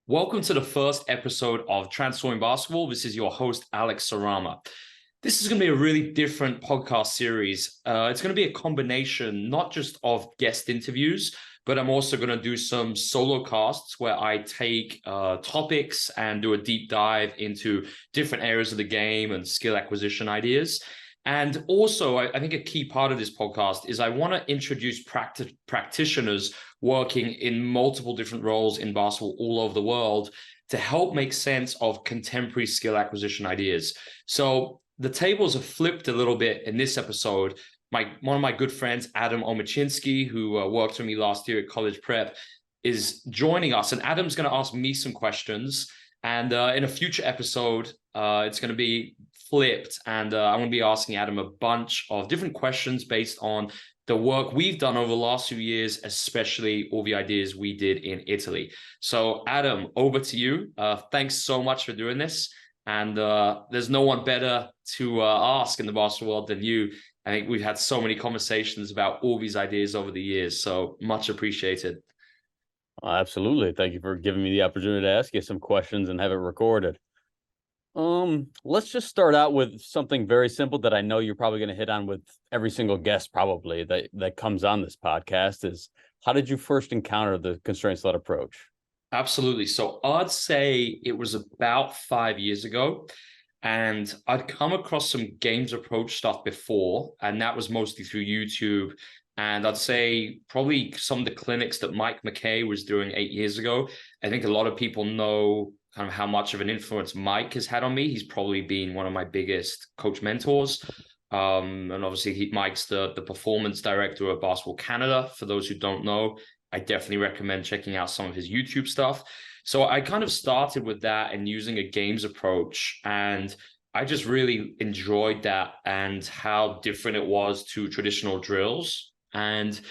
Welcome to the first episode of Transforming Basketball. This is your host, Alex Sarama. This is going to be a really different podcast series. It's going to be a combination, not just of guest interviews, but I'm also going to do some solo casts where I take topics and do a deep dive into different areas of the game and skill acquisition ideas. And also, I think a key part of this podcast is I want to introduce practitioners working in multiple different roles in basketball all over the world to help make sense of contemporary skill acquisition ideas. So the tables have flipped a little bit in this episode. One of my good friends, Adam Omachinsky, who worked with me last year at college prep, is joining us. And Adam's going to ask me some questions. And in a future episode, it's going to be flipped. And I'm going to be asking Adam a bunch of different questions based on the work we've done over the last few years, especially all the ideas we did in Italy. So Adam, over to you. Thanks so much for doing this. And there's no one better to ask in the basketball world than you. I think we've had so many conversations about all these ideas over the years. So much appreciated. Absolutely. Thank you for giving me the opportunity to ask you some questions and have it recorded. Let's just start out with something very simple that I know you're probably going to hit on with every single guest probably that comes on this podcast is, how did you first encounter the constraints-led approach? Absolutely. So I'd say it was about 5 years ago, and I'd come across some games approach stuff before, and that was mostly through YouTube. And I'd say probably some of the clinics that Mike McKay was doing 8 years ago. I think a lot of people know kind of how much of an influence Mike has had on me. He's probably been one of my biggest coach mentors. And obviously Mike's the performance director of Basketball Canada. For those who don't know, I definitely recommend checking out some of his YouTube stuff. So I kind of started with that and using a games approach. And I just really enjoyed that and how different it was to traditional drills. And,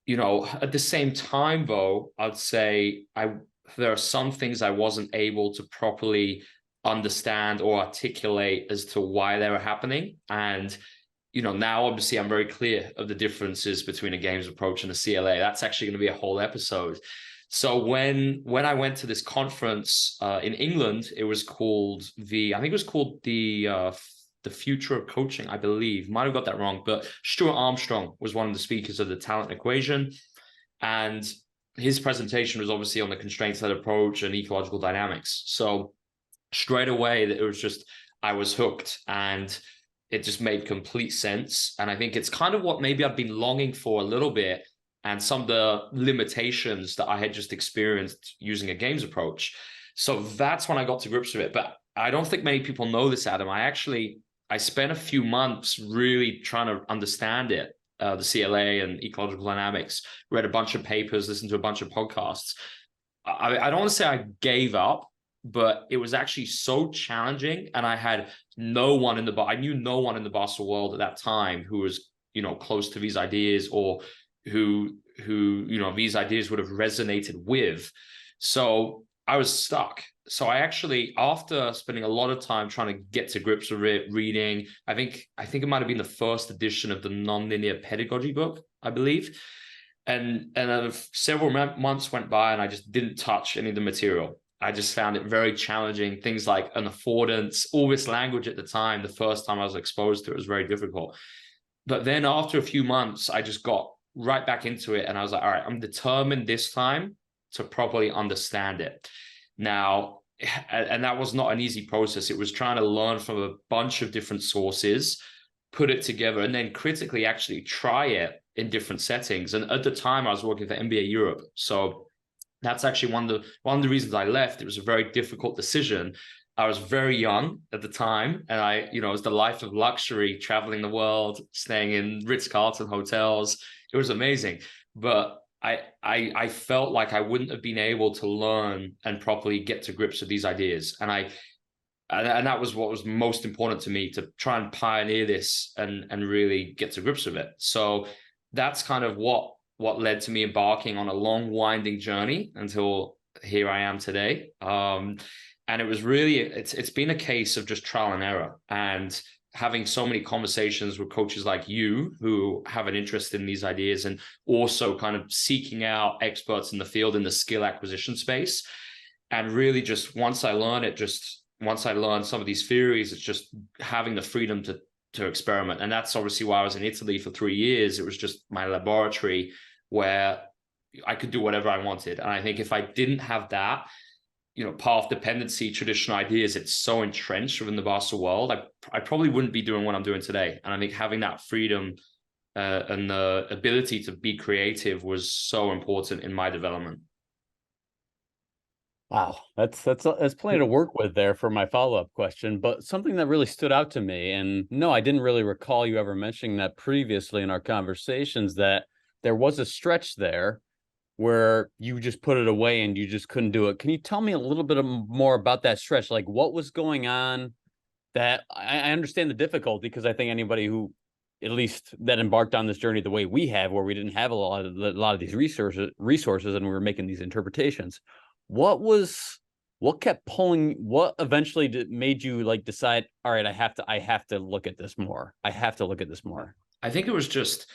at the same time, though, I'd say there are some things I wasn't able to properly understand or articulate as to why they were happening. And, now obviously I'm very clear of the differences between a games approach and a CLA. That's actually going to be a whole episode. So when I went to this conference in England, it was called the Future of Coaching, I believe. Might have got that wrong, but Stuart Armstrong was one of the speakers of the talent equation. And his presentation was obviously on the constraints-led approach and ecological dynamics. So straight away, I was hooked, and it just made complete sense. And I think it's kind of what maybe I've been longing for a little bit, and some of the limitations that I had just experienced using a games approach. So that's when I got to grips with it. But I don't think many people know this, Adam. I spent a few months really trying to understand it. The CLA and ecological dynamics, read a bunch of papers, listened to a bunch of podcasts. I don't want to say I gave up, but it was actually so challenging. And I had no one I knew no one in the basketball world at that time who was, close to these ideas, or who these ideas would have resonated with. So I was stuck. So I actually, after spending a lot of time trying to get to grips with it, reading, I think it might have been the first edition of the Nonlinear Pedagogy book, I believe. And several months went by and I just didn't touch any of the material. I just found it very challenging. Things like an affordance, all this language at the time, the first time I was exposed to it was very difficult. But then after a few months, I just got right back into it. And I was like, all right, I'm determined this time to properly understand it. Now, and that was not an easy process. It was trying to learn from a bunch of different sources, put it together, and then critically actually try it in different settings. And at the time I was working for NBA Europe. So that's actually one of the reasons I left. It was a very difficult decision. I was very young at the time, and it was the life of luxury, traveling the world, staying in Ritz-Carlton hotels. It was amazing. But I felt like I wouldn't have been able to learn and properly get to grips with these ideas. And that was what was most important to me, to try and pioneer this and really get to grips with it. So that's kind of what led to me embarking on a long, winding journey until here I am today. And it was really, it's been a case of just trial and error, and having so many conversations with coaches like you who have an interest in these ideas, and also kind of seeking out experts in the field in the skill acquisition space. And really just once I learned some of these theories, it's just having the freedom to experiment. And that's obviously why I was in Italy for 3 years. It was just my laboratory where I could do whatever I wanted. And I think if I didn't have that, path dependency, traditional ideas, it's so entrenched within the basketball world, I probably wouldn't be doing what I'm doing today. And I think having that freedom and the ability to be creative was so important in my development. Wow, that's plenty to work with there for my follow-up question. But something that really stood out to me, and no, I didn't really recall you ever mentioning that previously in our conversations, that there was a stretch there where you just put it away and you just couldn't do it. Can you tell me a little bit more about that stretch? Like, what was going on? That I understand the difficulty, because I think anybody who at least that embarked on this journey the way we have, where we didn't have a lot of these resources and we were making these interpretations. What kept pulling, what eventually made you like decide, all right, I have to look at this more. I have to look at this more. I think it was just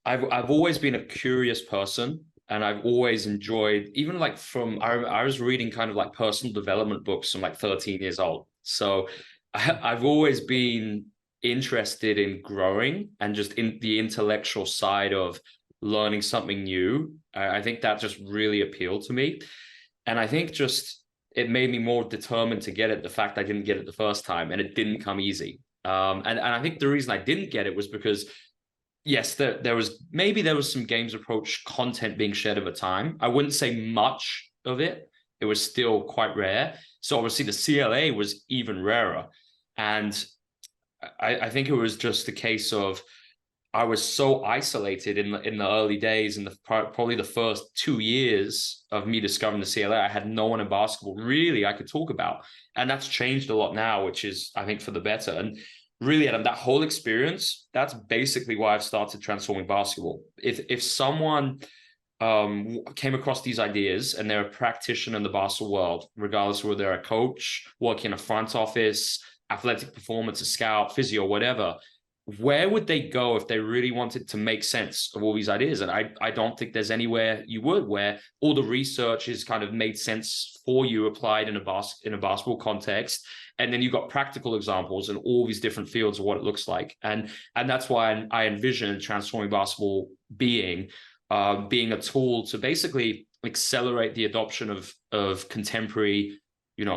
I've always been a curious person, and I've always enjoyed, even like I was reading kind of like personal development books from like 13 years old. So I've always been interested in growing and just in the intellectual side of learning something new. I think that just really appealed to me. And I think just it made me more determined to get it. The fact I didn't get it the first time, and it didn't come easy. And I think the reason I didn't get it was because yes, there was some games approach content being shared at the time. I wouldn't say much of it. It was still quite rare. So obviously the CLA was even rarer. And I think it was just a case of I was so isolated in the early days, in probably the first 2 years of me discovering the CLA. I had no one in basketball really I could talk about, and that's changed a lot now, which is I think for the better. And really, Adam, that whole experience, that's basically why I've started transforming basketball. If someone came across these ideas and they're a practitioner in the basketball world, regardless of whether they're a coach, working in a front office, athletic performance, a scout, physio, whatever, where would they go if they really wanted to make sense of all these ideas? And I don't think there's anywhere you would, where all the research is kind of made sense for you, applied in a basketball context. And then you've got practical examples in all these different fields of what it looks like. And that's why I envision transforming basketball being a tool to basically accelerate the adoption of contemporary,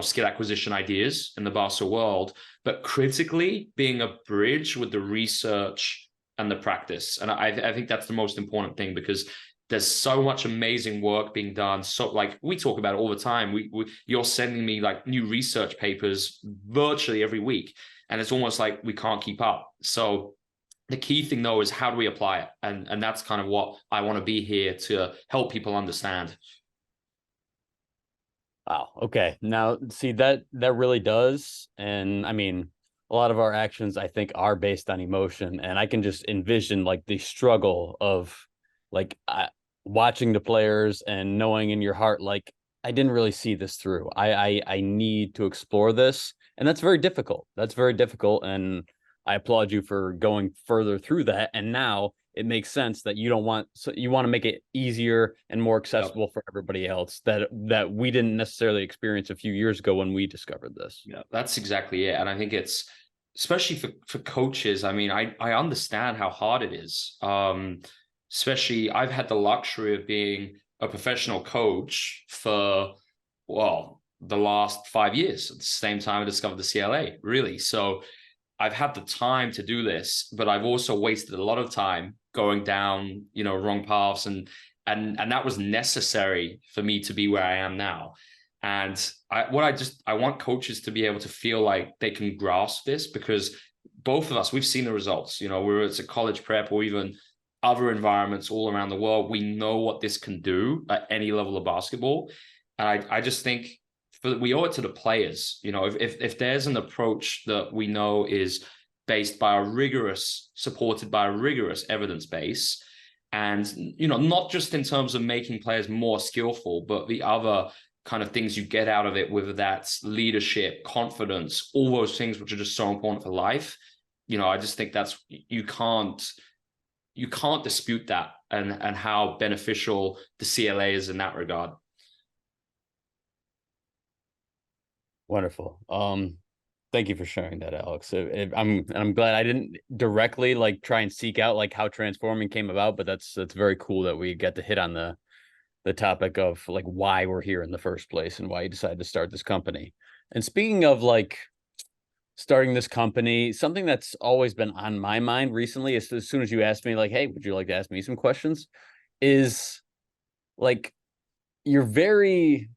skill acquisition ideas in the basketball world, but critically being a bridge with the research and the practice. And I think that's the most important thing, because there's so much amazing work being done. So like we talk about it all the time. You're sending me like new research papers virtually every week, and it's almost like we can't keep up. So the key thing though is how do we apply it? And that's kind of what I want to be here to help people understand. Wow. Okay. Now, see, that really does. And I mean, a lot of our actions, I think, are based on emotion. And I can just envision like the struggle of like watching the players and knowing in your heart, like, I didn't really see this through. I need to explore this. And that's very difficult. That's very difficult. And I applaud you for going further through that. And now it makes sense that you want to make it easier and more accessible for everybody else that we didn't necessarily experience a few years ago when we discovered this. Yeah, that's exactly it. And I think it's especially for coaches. I mean, I understand how hard it is. Especially I've had the luxury of being a professional coach for, well, the last 5 years. At the same time I discovered the CLA, really. So I've had the time to do this, but I've also wasted a lot of time going down, wrong paths, and that was necessary for me to be where I am now. And I want coaches to be able to feel like they can grasp this, because both of us, we've seen the results. Whether it's a college prep or even other environments all around the world, we know what this can do at any level of basketball. And I just think we owe it to the players. If there's an approach that we know is based by supported by a rigorous evidence base, and not just in terms of making players more skillful, but the other kind of things you get out of it, whether that's leadership, confidence, all those things which are just so important for life. I just think that's you can't dispute that, and how beneficial the CLA is in that regard. Wonderful. Thank you for sharing that, Alex. I'm glad I didn't directly like try and seek out like how transforming came about, but that's very cool that we get to hit on the topic of like why we're here in the first place and why you decided to start this company. And speaking of like starting this company, something that's always been on my mind recently, as soon as you asked me like, hey, would you like to ask me some questions, is like you're very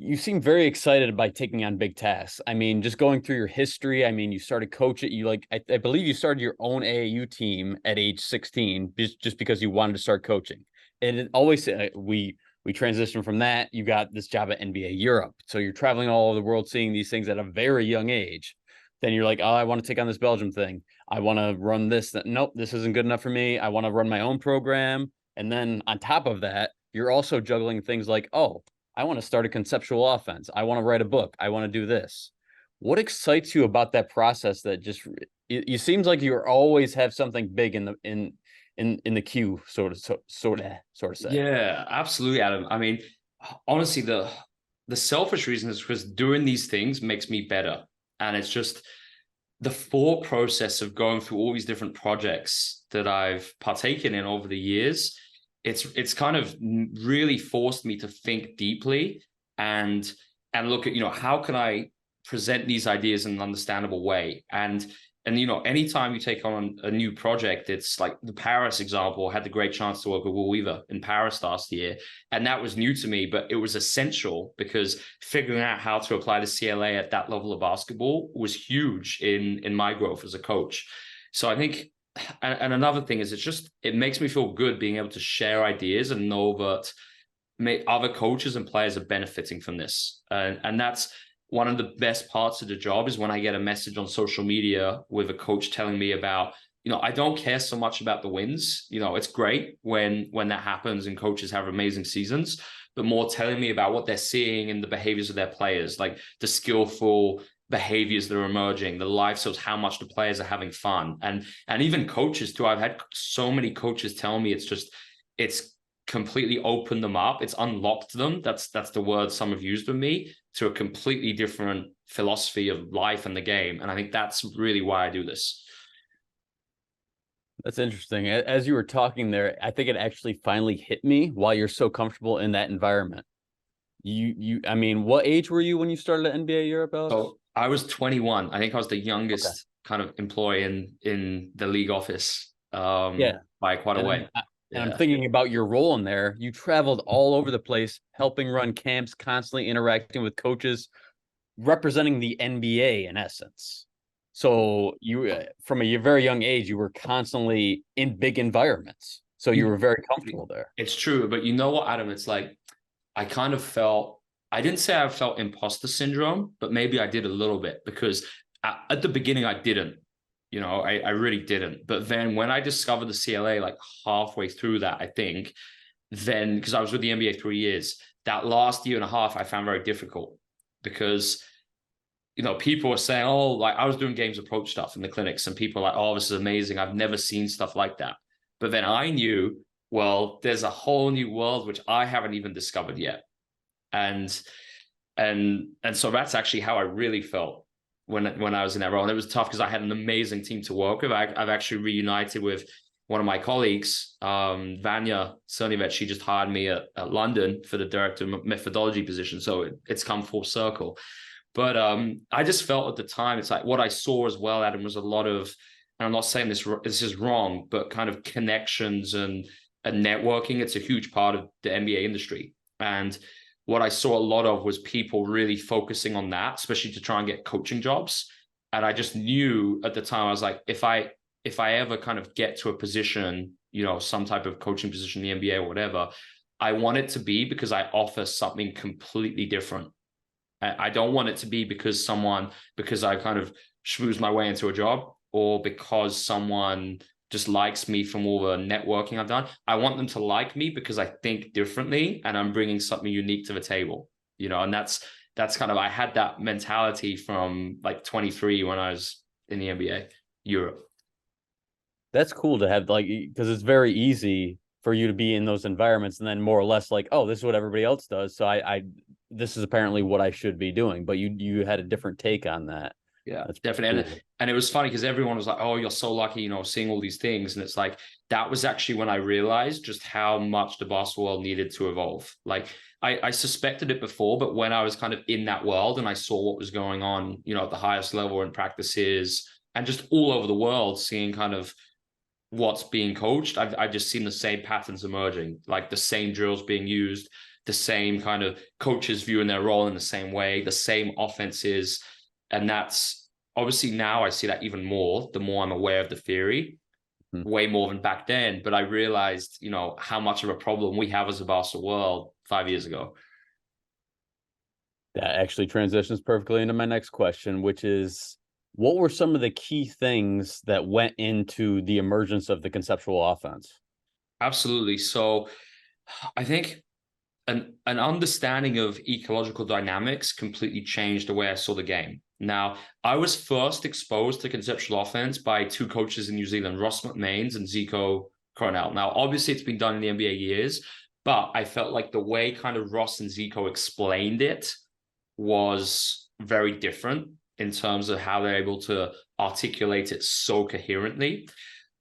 you seem very excited by taking on big tasks. I mean, just going through your history. I mean, you started coaching. You like, I believe you started your own AAU team at age 16, just because you wanted to start coaching. And it always we transitioned from that. You got this job at NBA Europe, so you're traveling all over the world, seeing these things at a very young age. Then you're like, oh, I want to take on this Belgium thing. I want to run this. Nope, this isn't good enough for me. I want to run my own program. And then on top of that, you're also juggling things like, oh, I want to start a conceptual offense. I want to write a book. I want to do this. What excites you about that process that just it seems like you always have something big in the queue, sort of say. Yeah, absolutely, Adam. I mean, honestly, the selfish reason is because doing these things makes me better. And it's just the thought process of going through all these different projects that I've partaken in over the years. It's kind of really forced me to think deeply and look at, how can I present these ideas in an understandable way. And anytime you take on a new project, it's like the Paris example. I had the great chance to work with Will Weaver in Paris last year, and that was new to me, but it was essential because figuring out how to apply the CLA at that level of basketball was huge in my growth as a coach. So I think, and another thing is, it makes me feel good being able to share ideas and know that other coaches and players are benefiting from this, and that's one of the best parts of the job is when I get a message on social media with a coach telling me about, I don't care so much about the wins. It's great when that happens and coaches have amazing seasons, but more telling me about what they're seeing in the behaviors of their players, like the skillful behaviors that are emerging, the life skills, how much the players are having fun. And even coaches too. I've had so many coaches tell me it's completely opened them up. It's unlocked them. That's the word some have used with me, to a completely different philosophy of life and the game. And I think that's really why I do this. That's interesting. As you were talking there, I think it actually finally hit me why you're so comfortable in that environment. I mean, what age were you when you started at NBA Europe, Alex? So I was 21. I think I was the youngest kind of employee in the league office. Yeah, by quite a way. And I'm thinking about your role in there. You traveled all over the place, helping run camps, constantly interacting with coaches, representing the NBA in essence. So you, from a very young age, you were constantly in big environments. So you were very comfortable there. It's true. But you know what, Adam? It's like, I kind of felt, I didn't say I felt imposter syndrome, but maybe I did a little bit, because at the beginning I didn't. I really didn't. But then when I discovered the CLA, like halfway through that, I think, then, because I was with the NBA 3 years, that last year and a half, I found very difficult because, people were saying, oh, like I was doing games approach stuff in the clinics and people were like, oh, this is amazing. I've never seen stuff like that. But then I knew, well, there's a whole new world, which I haven't even discovered yet. And so that's actually how I really felt when I was in that role. And it was tough because I had an amazing team to work with. I've actually reunited with one of my colleagues, Vanya Cernivet. She just hired me at London for the director of methodology position. So it's come full circle. But I just felt at the time, it's like what I saw as well, Adam, was a lot of, and I'm not saying this is wrong, but kind of connections and networking. It's a huge part of the NBA industry. And what I saw a lot of was people really focusing on that, especially to try and get coaching jobs. And I just knew at the time, I was like, if I ever kind of get to a position, some type of coaching position in the NBA or whatever, I want it to be because I offer something completely different. I don't want it to be because I kind of schmoozed my way into a job, or because someone just likes me from all the networking I've done. I want them to like me because I think differently and I'm bringing something unique to the table, and that's kind of, I had that mentality from like 23 when I was in the NBA Europe. That's cool to have, like, because it's very easy for you to be in those environments and then more or less like, oh, this is what everybody else does. So I this is apparently what I should be doing, but you had a different take on that. Yeah, That's definitely. cool. And it was funny because everyone was like, oh, you're so lucky, seeing all these things. And it's like, that was actually when I realized just how much the basketball world needed to evolve. Like I suspected it before, but when I was kind of in that world and I saw what was going on, at the highest level in practices and just all over the world, seeing kind of what's being coached, I've just seen the same patterns emerging, like the same drills being used, the same kind of coaches viewing their role in the same way, the same offenses. And that's obviously now I see that even more, the more I'm aware of the theory, way more than back then. But I realized, how much of a problem we have as a basketball world 5 years ago. That actually transitions perfectly into my next question, which is, what were some of the key things that went into the emergence of the conceptual offense? Absolutely. So I think an understanding of ecological dynamics completely changed the way I saw the game. Now, I was first exposed to conceptual offense by two coaches in New Zealand, Ross McMains and Zico Coronel. Now, obviously, it's been done in the NBA years, but I felt like the way kind of Ross and Zico explained it was very different in terms of how they're able to articulate it so coherently.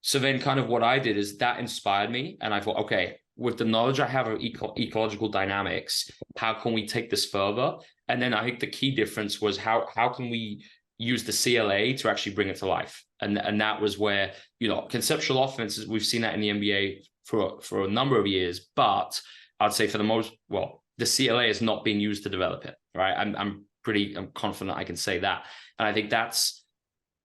So then kind of what I did is that inspired me. And I thought, okay, with the knowledge I have of ecological dynamics, how can we take this further? And then I think the key difference was how can we use the CLA to actually bring it to life? And that was where, conceptual offenses, we've seen that in the NBA for a number of years, but I'd say for the most, well, the CLA is not being used to develop it, right? I'm confident I can say that. And I think that's,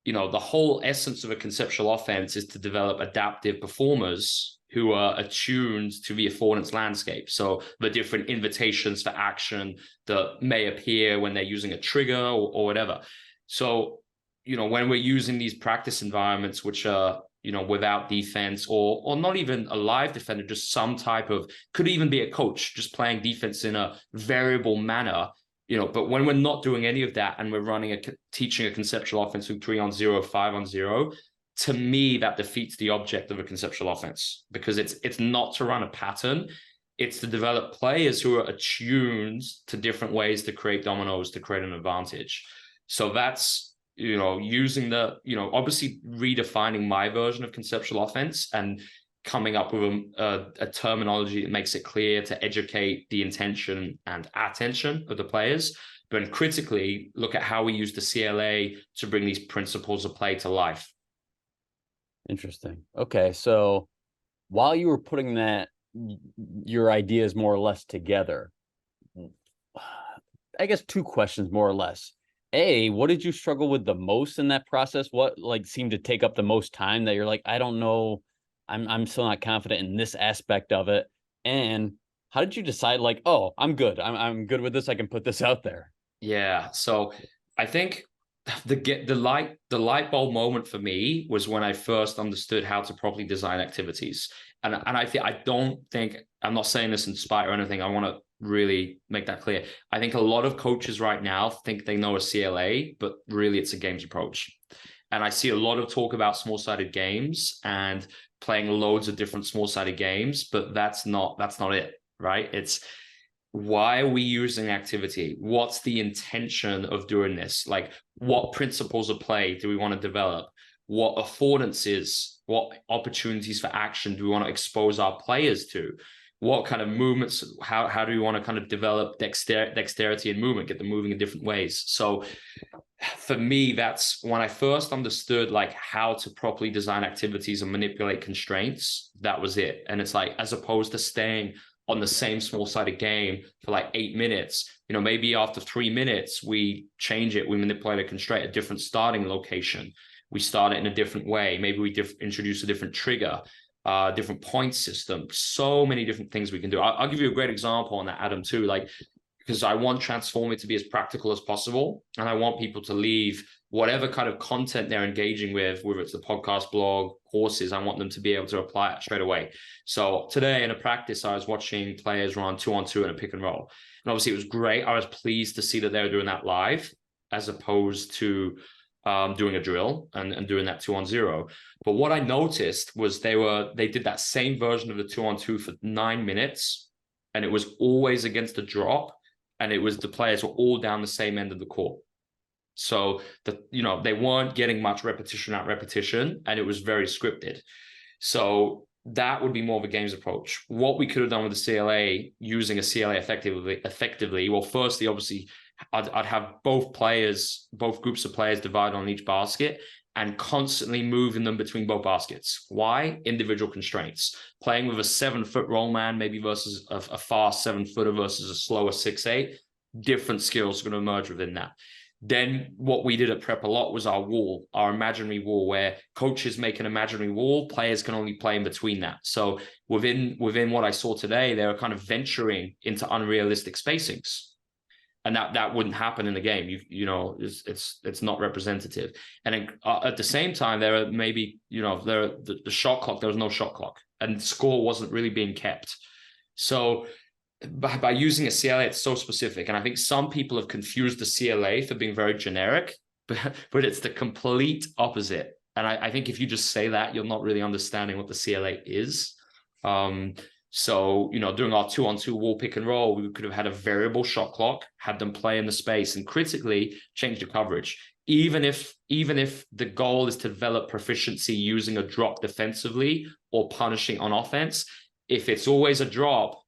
the whole essence of a conceptual offense is to develop adaptive performers who are attuned to the affordance landscape. So the different invitations for action that may appear when they're using a trigger or whatever. So, when we're using these practice environments, which are, without defense or not even a live defender, just some type of, could even be a coach just playing defense in a variable manner, but when we're not doing any of that and we're teaching a conceptual offense with 3-on-0, 5-on-0, to me, that defeats the object of a conceptual offense, because it's not to run a pattern. It's to develop players who are attuned to different ways to create dominoes, to create an advantage. So that's, using obviously redefining my version of conceptual offense and coming up with a terminology that makes it clear to educate the intention and attention of the players, but critically look at how we use the CLA to bring these principles of play to life. Interesting. Okay, so while you were putting your ideas more or less together, I guess two questions more or less. A, what did you struggle with the most in that process? What seemed to take up the most time that you're like, I don't know, I'm still not confident in this aspect of it? And how did you decide, like, oh, I'm good. I'm good with this. I can put this out there. Yeah. So I think the light bulb moment for me was when I first understood how to properly design activities. And I don't think, I'm not saying this in spite or anything. I want to really make that clear. I think a lot of coaches right now think they know a CLA, but really it's a games approach. And I see a lot of talk about small-sided games and playing loads of different small-sided games, but that's not it, right? It's, why are we using activity? What's the intention of doing this? Like, what principles of play do we want to develop? What affordances, what opportunities for action do we want to expose our players to? What kind of movements, how do we want to kind of develop dexterity and movement, get them moving in different ways? So for me, that's when I first understood like how to properly design activities and manipulate constraints. That was it. And it's like, as opposed to staying on the same small-sided game for like 8 minutes, maybe after 3 minutes, we change it, we manipulate a constraint, a different starting location. We start it in a different way. Maybe we introduce a different trigger, different point system. So many different things we can do. I'll give you a great example on that, Adam, too. Like, because I want Transforming to be as practical as possible. And I want people to leave whatever kind of content they're engaging with, whether it's the podcast, blog, courses, I want them to be able to apply it straight away. So today in a practice, I was watching players run 2-on-2 in a pick and roll. And obviously it was great. I was pleased to see that they were doing that live, as opposed to doing a drill and doing that 2-on-0. But what I noticed was they did that same version of the 2-on-2 for 9 minutes, and it was always against a drop. and it was the players were all down the same end of the court. So they weren't getting much repetition at repetition, and it was very scripted. So that would be more of a games approach. What we could have done with the CLA, using a CLA effectively. Well, firstly, obviously, I'd have both groups of players divided on each basket and constantly moving them between both baskets. Why? Individual constraints. Playing with a 7-foot roll man, maybe versus a fast 7-footer versus a slower 6'8", different skills are going to emerge within that. Then what we did at Prep a lot was our imaginary wall, where coaches make an imaginary wall, players can only play in between that. So within what I saw today, they were kind of venturing into unrealistic spacings. And that wouldn't happen in the game. It's not representative. And then, at the same time, there are maybe, the shot clock, there was no shot clock, and score wasn't really being kept. So by using a CLA, it's so specific. And I think some people have confused the CLA for being very generic, but it's the complete opposite. And I think if you just say that, you're not really understanding what the CLA is. So, doing our 2-on-2 wall pick and roll, we could have had a variable shot clock, had them play in the space, and critically change the coverage. Even if the goal is to develop proficiency using a drop defensively or punishing on offense, if it's always a drop,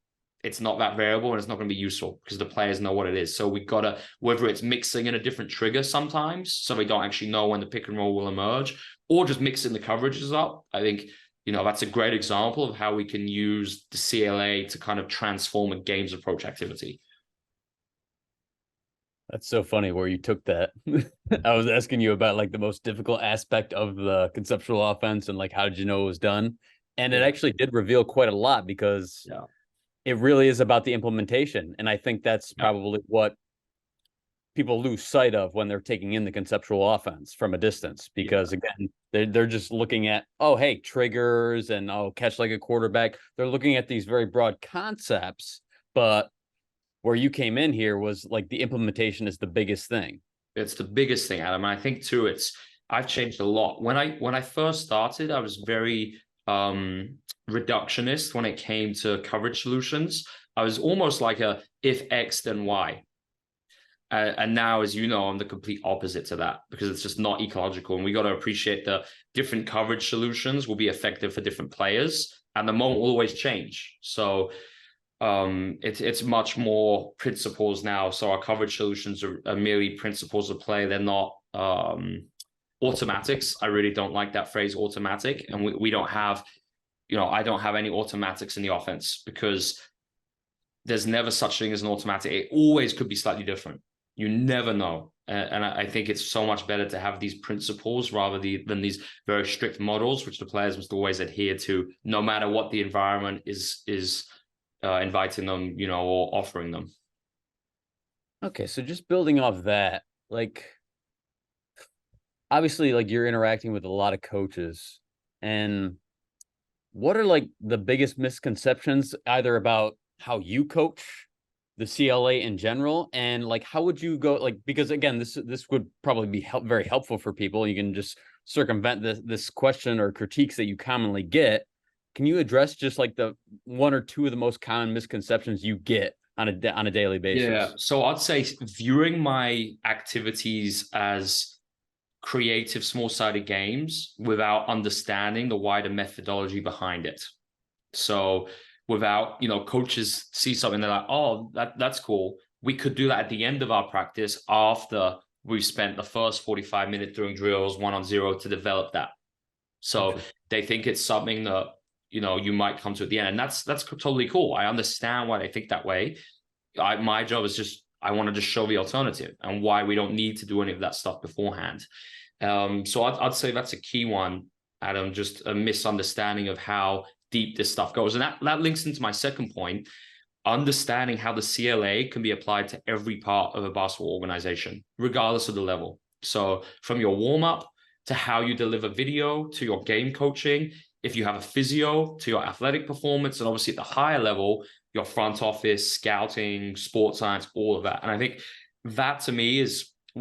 it's not that variable and it's not going to be useful because the players know what it is. So we've got to, whether it's mixing in a different trigger sometimes, so we don't actually know when the pick and roll will emerge, or just mixing the coverages up. I think, that's a great example of how we can use the CLA to kind of transform a games approach activity. That's so funny where you took that. I was asking you about like the most difficult aspect of the conceptual offense and like, how did you know it was done? And it actually did reveal quite a lot, because it really is about the implementation. And I think that's probably what people lose sight of when they're taking in the conceptual offense from a distance, because again, they're just looking at, oh, hey, triggers and catch like a quarterback. They're looking at these very broad concepts, but where you came in here was like the implementation is the biggest thing. It's the biggest thing, Adam. And I think too, I've changed a lot. When I first started, I was very reductionist when it came to coverage solutions. I was almost like a if X then Y. And now, as you know, I'm the complete opposite to that, because it's just not ecological. And we got to appreciate that different coverage solutions will be effective for different players, and the moment will always change. So it's much more principles now. So our coverage solutions are merely principles of play. They're not automatics. I really don't like that phrase, automatic. And we don't have, I don't have any automatics in the offense, because there's never such thing as an automatic. It always could be slightly different. You never know. And I think it's so much better to have these principles rather than these very strict models, which the players must always adhere to, no matter what the environment is inviting them, or offering them. Okay, so just building off that, like, obviously, like, you're interacting with a lot of coaches, and what are like the biggest misconceptions either about how you coach the CLA in general, and like how would you go, like, because again, this would probably be very helpful for people. You can just circumvent this question or critiques that you commonly get. Can you address just like the one or two of the most common misconceptions you get on a daily basis? Yeah, so I'd say viewing my activities as creative small-sided games without understanding the wider methodology behind it. So without, coaches see something, they're like, oh, that's cool. We could do that at the end of our practice after we've spent the first 45 minutes doing drills 1-on-0 to develop that. So they think it's something that, you might come to at the end. And that's totally cool. I understand why they think that way. My job is just, I want to just show the alternative and why we don't need to do any of that stuff beforehand. So I'd say that's a key one, Adam, just a misunderstanding of how deep this stuff goes. And that links into my second point, understanding how the CLA can be applied to every part of a basketball organization, regardless of the level. So from your warm-up to how you deliver video, to your game coaching, if you have a physio, to your athletic performance, and obviously at the higher level, your front office, scouting, sports science, all of that. And I think that to me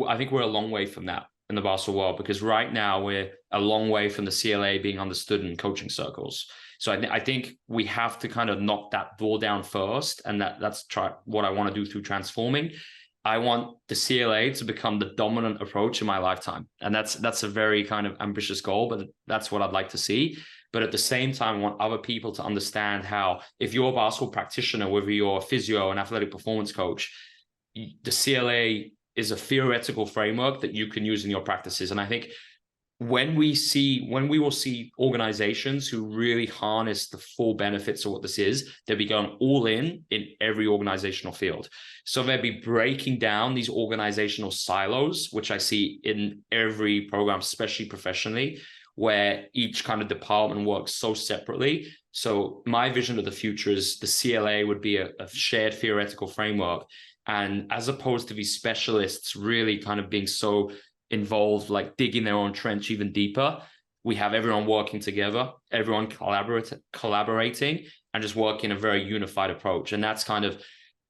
I think we're a long way from that in the basketball world, because right now we're a long way from the CLA being understood in coaching circles. So I think we have to kind of knock that door down first, and that's what I want to do through transforming. I want the CLA to become the dominant approach in my lifetime. And that's a very kind of ambitious goal, but that's what I'd like to see. But at the same time, I want other people to understand how, if you're a basketball practitioner, whether you're a physio, an athletic performance coach, the CLA is a theoretical framework that you can use in your practices. And I think when we will see organizations who really harness the full benefits of what this is, they'll be going all in every organizational field. So they'll be breaking down these organizational silos, which I see in every program, especially professionally, where each kind of department works so separately. So my vision of the future is the CLA would be a shared theoretical framework. And as opposed to these specialists really kind of being so involved, like digging their own trench even deeper, we have everyone working together, everyone collaborating, and just working a very unified approach. And that's kind of,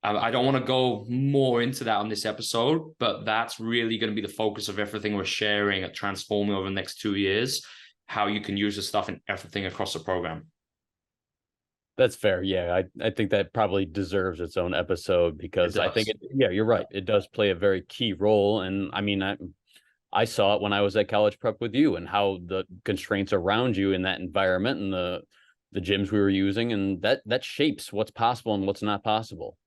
I don't want to go more into that on this episode, but that's really going to be the focus of everything we're sharing at Transforming over the next 2 years, how you can use this stuff in everything across the program. That's fair. Yeah, I think that probably deserves its own episode, because I think yeah, you're right. It does play a very key role. And I mean, I saw it when I was at college prep with you, and how the constraints around you in that environment and the gyms we were using, and that shapes what's possible and what's not possible.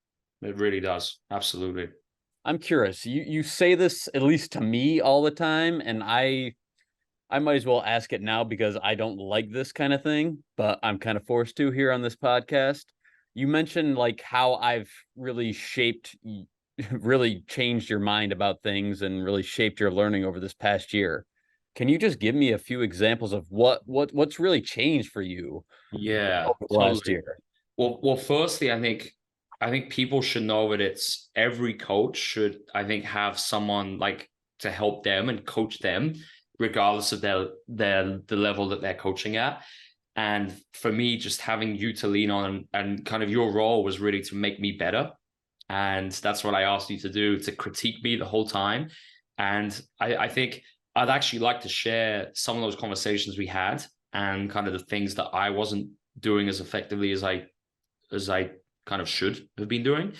It really does. Absolutely. I'm curious. You say this, at least to me, all the time, and I might as well ask it now, because I don't like this kind of thing, but I'm kind of forced to here on this podcast. You mentioned like how I've really really changed your mind about things and really shaped your learning over this past year. Can you just give me a few examples of what's really changed for you? Yeah, over the last year? Well, firstly, I think people should know that it's every coach should, I think, have someone like to help them and coach them, regardless of the level that they're coaching at. And for me, just having you to lean on, and kind of your role was really to make me better. And that's what I asked you to do, to critique me the whole time. And I think I'd actually like to share some of those conversations we had, and kind of the things that I wasn't doing as effectively as I kind of should have been doing.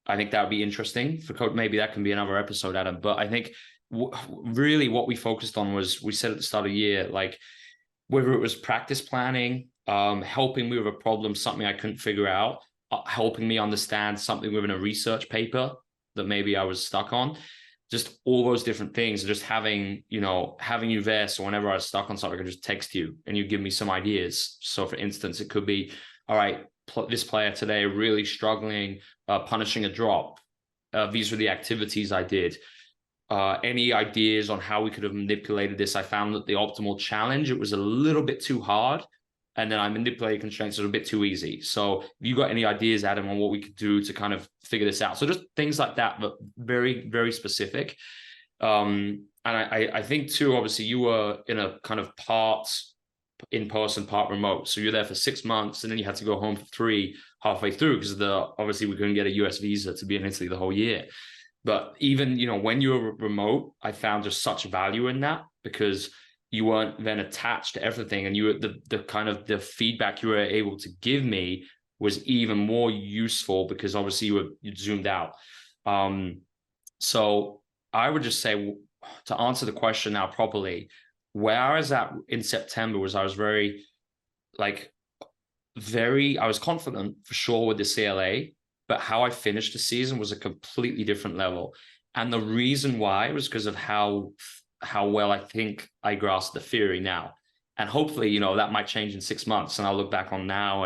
I think that would be interesting for coach. Maybe that can be another episode, Adam. But I think really what we focused on was, we said at the start of the year, like whether it was practice planning, helping me with a problem, something I couldn't figure out, helping me understand something within a research paper that maybe I was stuck on, just all those different things. Just having you there, so whenever I was stuck on something, I could just text you and you give me some ideas. So for instance, it could be, all right, this player today really struggling, punishing a drop. These were the activities I did. Any ideas on how we could have manipulated this? I found that the optimal challenge, it was a little bit too hard, and then I manipulated constraints that were a bit too easy. So if you got any ideas, Adam, on what we could do to kind of figure this out? So just things like that, but very, very specific. And I think too, obviously you were in a kind of part in-person, part remote. So you're there for 6 months, and then you had to go home for 3 halfway through, because obviously we couldn't get a US visa to be in Italy the whole year. But even, when you were remote, I found just such value in that, because you weren't then attached to everything, and you were the kind of the feedback you were able to give me was even more useful, because obviously you zoomed out. So I would just say, to answer the question now properly, where I was at in September was, I was I was confident for sure with the CLA, but how I finished the season was a completely different level. And the reason why was because of how well I think I grasp the theory now. And hopefully, that might change in 6 months, and I'll look back on now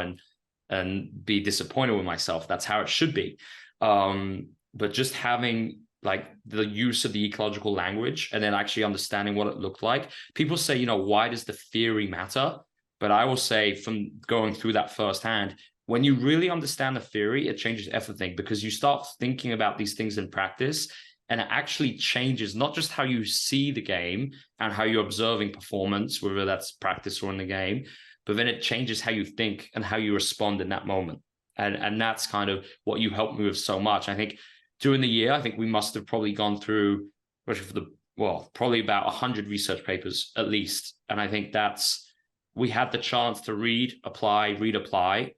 and be disappointed with myself. That's how it should be. But just having like the use of the ecological language, and then actually understanding what it looked like. People say, why does the theory matter? But I will say, from going through that firsthand, when you really understand the theory, it changes everything, because you start thinking about these things in practice, and it actually changes not just how you see the game and how you're observing performance, whether that's practice or in the game, but then it changes how you think and how you respond in that moment. And that's kind of what you helped me with so much. I think during the year, I think we must have probably gone through, probably about 100 research papers at least. And I think that's we had the chance to read, apply,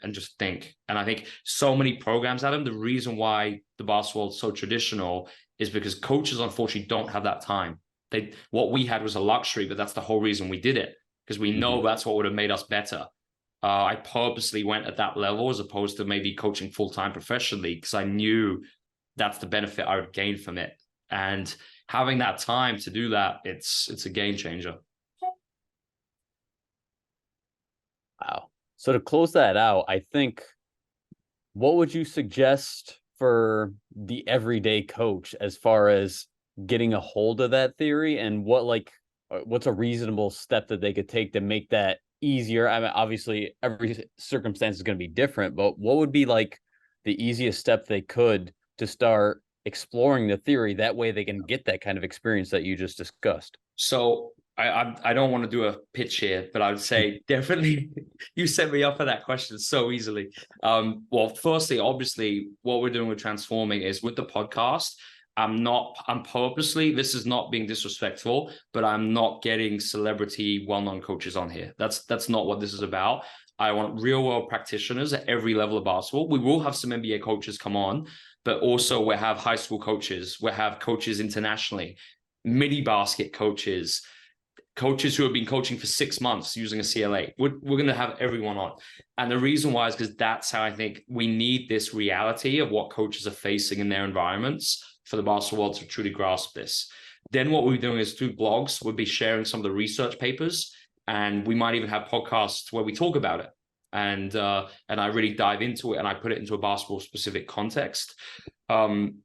and just think. And I think so many programs, Adam, the reason why the basketball is so traditional is because coaches unfortunately don't have that time. What we had was a luxury, but that's the whole reason we did it, because we know that's what would have made us better. I purposely went at that level as opposed to maybe coaching full-time professionally, because I knew that's the benefit I would gain from it. And having that time to do that, it's a game changer. Wow. So to close that out, I think, what would you suggest for the everyday coach as far as getting a hold of that theory, and what's a reasonable step that they could take to make that easier? I mean, obviously every circumstance is going to be different, but what would be like the easiest step they could to start exploring the theory? That way they can get that kind of experience that you just discussed. So I don't want to do a pitch here, but I would say definitely you set me up for that question so easily. Well, firstly, obviously, what we're doing with Transforming is with the podcast. I'm purposely, this is not being disrespectful, but I'm not getting celebrity well-known coaches on here. That's not what this is about. I want real world practitioners at every level of basketball. We will have some NBA coaches come on, but also we have high school coaches. We have coaches internationally, mini basket coaches who have been coaching for 6 months using a CLA. We're going to have everyone on. And the reason why is because that's how I think we need this reality of what coaches are facing in their environments for the basketball world to truly grasp this. Then what we're doing is through blogs, we'll be sharing some of the research papers, and we might even have podcasts where we talk about it. And I really dive into it, and I put it into a basketball specific context.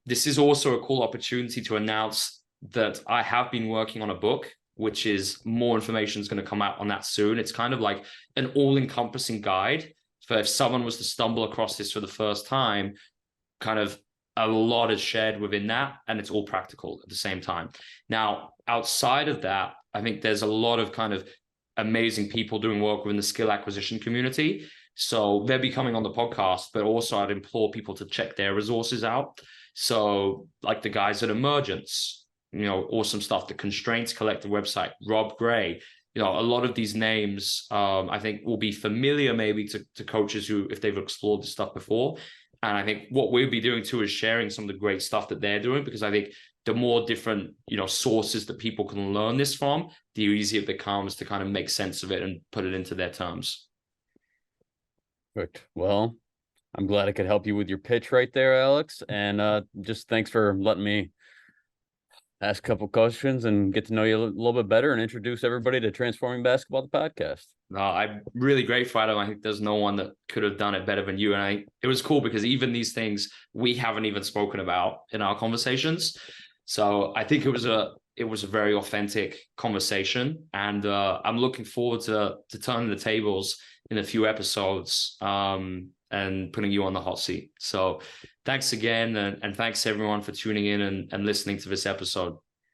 This is also a cool opportunity to announce that I have been working on a book, which is more information is going to come out on that soon. It's kind of like an all-encompassing guide for if someone was to stumble across this for the first time, kind of a lot is shared within that, and it's all practical at the same time. Now, outside of that, I think there's a lot of kind of amazing people doing work within the skill acquisition community. So they'll be coming on the podcast, but also I'd implore people to check their resources out. So like the guys at Emergence, awesome stuff. The Constraints Collective website, Rob Gray, a lot of these names, I think will be familiar maybe to coaches who, if they've explored this stuff before. And I think what we'll be doing too is sharing some of the great stuff that they're doing, because I think the more different, sources that people can learn this from, the easier it becomes to kind of make sense of it and put it into their terms. Perfect. Well, I'm glad I could help you with your pitch right there, Alex. And just thanks for letting me ask a couple questions and get to know you a little bit better and introduce everybody to Transforming Basketball, the podcast. No, I'm really grateful, Adam. I think there's no one that could have done it better than you. And it was cool because even these things we haven't even spoken about in our conversations. So I think it was a very authentic conversation, and I'm looking forward to turning the tables in a few episodes and putting you on the hot seat. So thanks again, and thanks everyone for tuning in and listening to this episode.